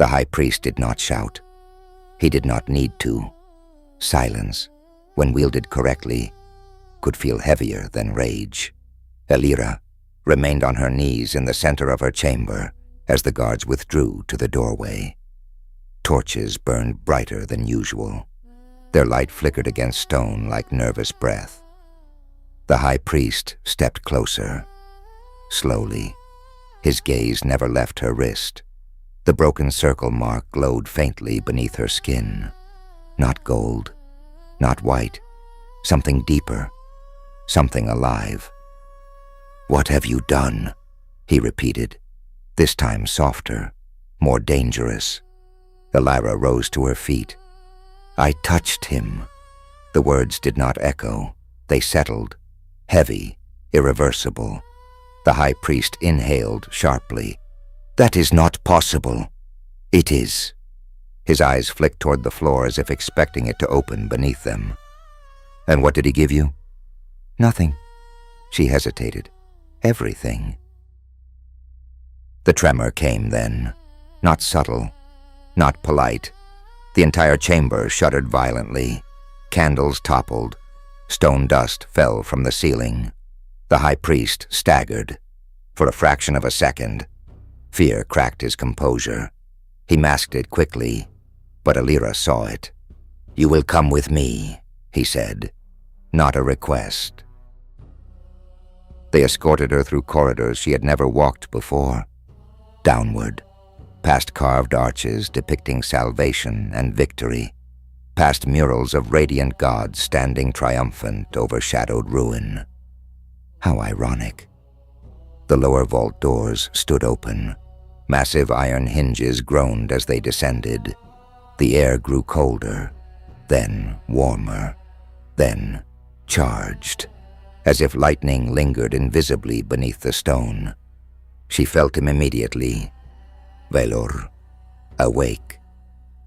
The high priest did not shout. He did not need to. Silence, when wielded correctly, could feel heavier than rage. Elira remained on her knees in the center of her chamber as the guards withdrew to the doorway. Torches burned brighter than usual. Their light flickered against stone like nervous breath. The high priest stepped closer. Slowly, his gaze never left her wrist. The broken circle mark glowed faintly beneath her skin. Not gold, not white, something deeper, something alive. "What have you done?" he repeated, this time softer, more dangerous. Elira rose to her feet. "I touched him." The words did not echo. They settled, heavy, irreversible. The high priest inhaled sharply. "That is not possible." "It is." His eyes flicked toward the floor as if expecting it to open beneath them. "And what did he give you?" "Nothing." She hesitated. "Everything." The tremor came then. Not subtle, not polite. The entire chamber shuddered violently. Candles toppled. Stone dust fell from the ceiling. The high priest staggered. For a fraction of a second, fear cracked his composure. He masked it quickly, but Elira saw it. "You will come with me," he said. Not a request. They escorted her through corridors she had never walked before. Downward, past carved arches depicting salvation and victory, past murals of radiant gods standing triumphant over shadowed ruin. How ironic. The lower vault doors stood open. Massive iron hinges groaned as they descended. The air grew colder, then warmer, then charged, as if lightning lingered invisibly beneath the stone. She felt him immediately. Vaelor, awake,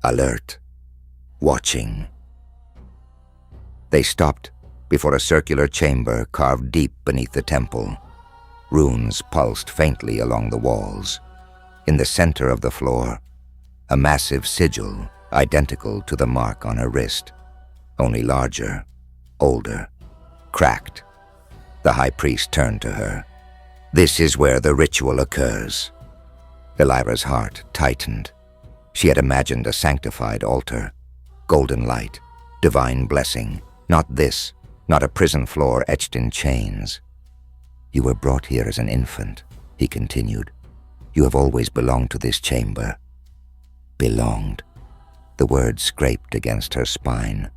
alert, watching. They stopped before a circular chamber carved deep beneath the temple. Runes pulsed faintly along the walls. In the center of the floor, a massive sigil identical to the mark on her wrist, only larger, older, cracked. The high priest turned to her. "This is where the ritual occurs." Elira's heart tightened. She had imagined a sanctified altar, golden light, divine blessing. Not this, not a prison floor etched in chains. "You were brought here as an infant," he continued. "You have always belonged to this chamber." Belonged. The word scraped against her spine.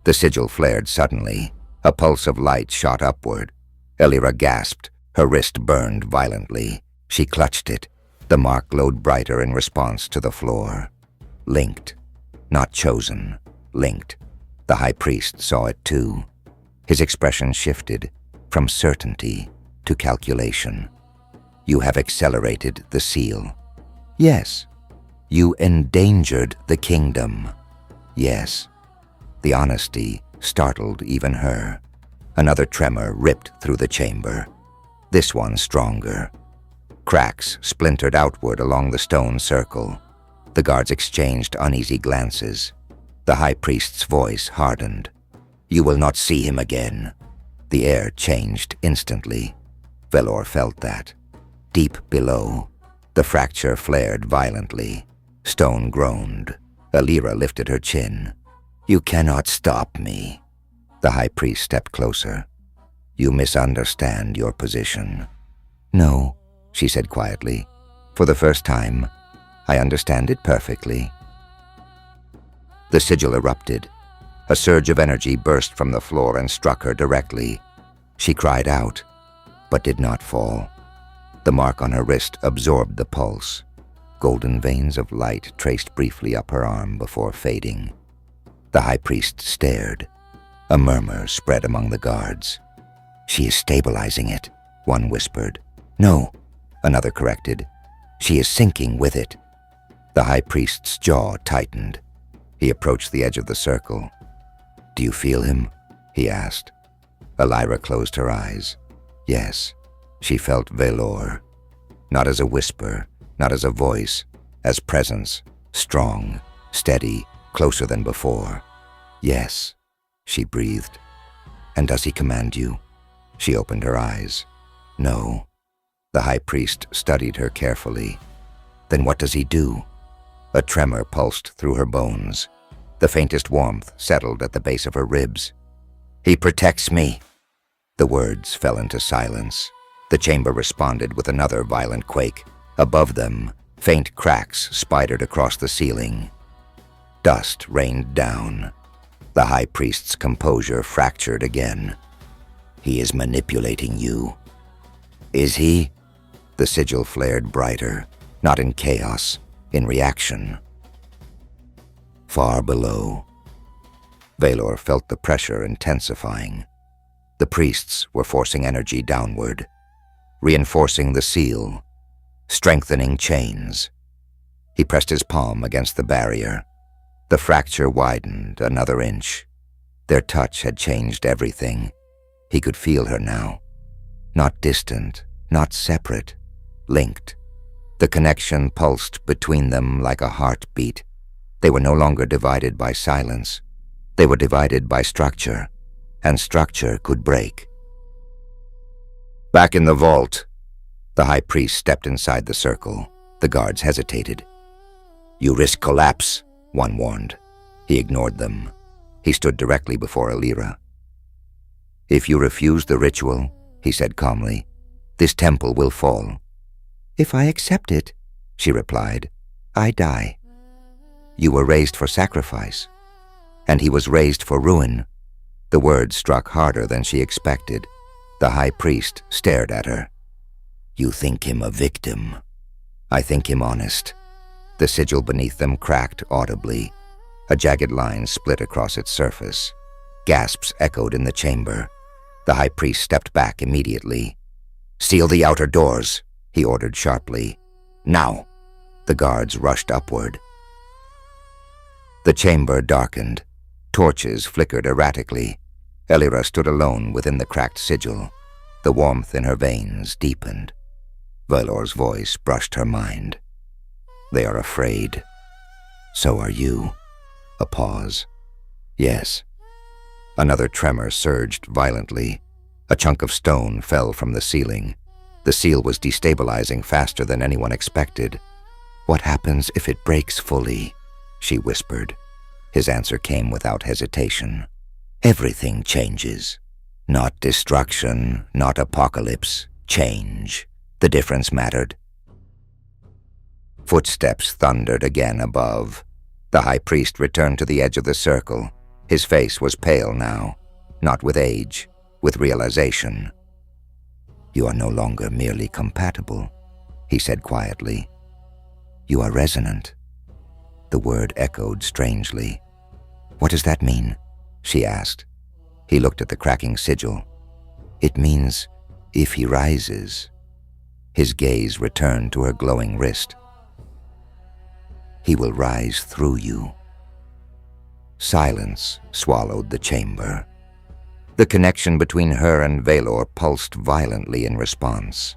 The sigil flared suddenly. A pulse of light shot upward. Elira gasped. Her wrist burned violently. She clutched it. The mark glowed brighter in response to the floor. Linked. Not chosen. Linked. The high priest saw it too. His expression shifted from certainty to calculation. "You have accelerated the seal." "Yes." "You endangered the kingdom." "Yes." The honesty startled even her. Another tremor ripped through the chamber. This one stronger. Cracks splintered outward along the stone circle. The guards exchanged uneasy glances. The high priest's voice hardened. "You will not see him again." The air changed instantly. Vaelor felt that. Deep below, the fracture flared violently. Stone groaned. Elira lifted her chin. "You cannot stop me." The high priest stepped closer. "You misunderstand your position." "No," she said quietly. "For the first time, I understand it perfectly." The sigil erupted. A surge of energy burst from the floor and struck her directly. She cried out, but did not fall. The mark on her wrist absorbed the pulse. Golden veins of light traced briefly up her arm before fading. The high priest stared. A murmur spread among the guards. "She is stabilizing it," one whispered. "No," another corrected. "She is sinking with it." The high priest's jaw tightened. He approached the edge of the circle. "Do you feel him?" he asked. Elira closed her eyes. Yes, she felt Vaelor. Not as a whisper, not as a voice, as presence, strong, steady, closer than before. "Yes," she breathed. "And does he command you?" She opened her eyes. "No." The high priest studied her carefully. "Then what does he do?" A tremor pulsed through her bones. The faintest warmth settled at the base of her ribs. "He protects me." The words fell into silence. The chamber responded with another violent quake. Above them, faint cracks spidered across the ceiling. Dust rained down. The high priest's composure fractured again. "He is manipulating you." "Is he?" The sigil flared brighter, not in chaos, in reaction. Far below, Vaelor felt the pressure intensifying. The priests were forcing energy downward, reinforcing the seal, strengthening chains. He pressed his palm against the barrier. The fracture widened another inch. Their touch had changed everything. He could feel her now. Not distant, not separate, linked. The connection pulsed between them like a heartbeat. They were no longer divided by silence. They were divided by structure, and structure could break. "Back in the vault." The high priest stepped inside the circle. The guards hesitated. "You risk collapse," one warned. He ignored them. He stood directly before Elira. "If you refuse the ritual," he said calmly, "this temple will fall." "If I accept it," she replied, "I die." "You were raised for sacrifice, and he was raised for ruin." The words struck harder than she expected. The high priest stared at her. "You think him a victim." "I think him honest." The sigil beneath them cracked audibly. A jagged line split across its surface. Gasps echoed in the chamber. The high priest stepped back immediately. "Seal the outer doors," he ordered sharply. "Now!" The guards rushed upward. The chamber darkened. Torches flickered erratically. Elira stood alone within the cracked sigil. The warmth in her veins deepened. Vaelor's voice brushed her mind. "They are afraid. So are you." A pause. "Yes." Another tremor surged violently. A chunk of stone fell from the ceiling. The seal was destabilizing faster than anyone expected. "What happens if it breaks fully?" she whispered. His answer came without hesitation. "Everything changes. Not destruction, not apocalypse. Change." The difference mattered. Footsteps thundered again above. The high priest returned to the edge of the circle. His face was pale now, not with age, with realization. "You are no longer merely compatible," he said quietly. "You are resonant." The word echoed strangely. "What does that mean?" she asked. He looked at the cracking sigil. "It means if he rises." His gaze returned to her glowing wrist. "He will rise through you." Silence swallowed the chamber. The connection between her and Vaelor pulsed violently in response.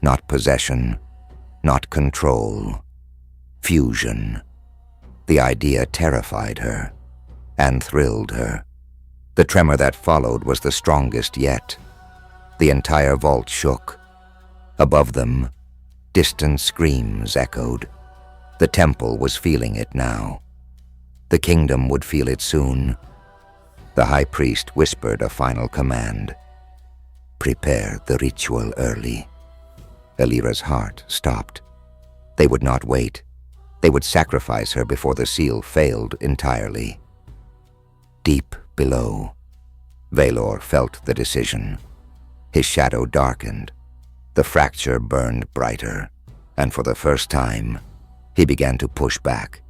Not possession, not control. Fusion. The idea terrified her and thrilled her. The tremor that followed was the strongest yet. The entire vault shook. Above them, distant screams echoed. The temple was feeling it now. The kingdom would feel it soon. The high priest whispered a final command. "Prepare the ritual early." Elira's heart stopped. They would not wait. They would sacrifice her before the seal failed entirely. Deep below, Vaelor felt the decision. His shadow darkened. The fracture burned brighter, and for the first time, he began to push back.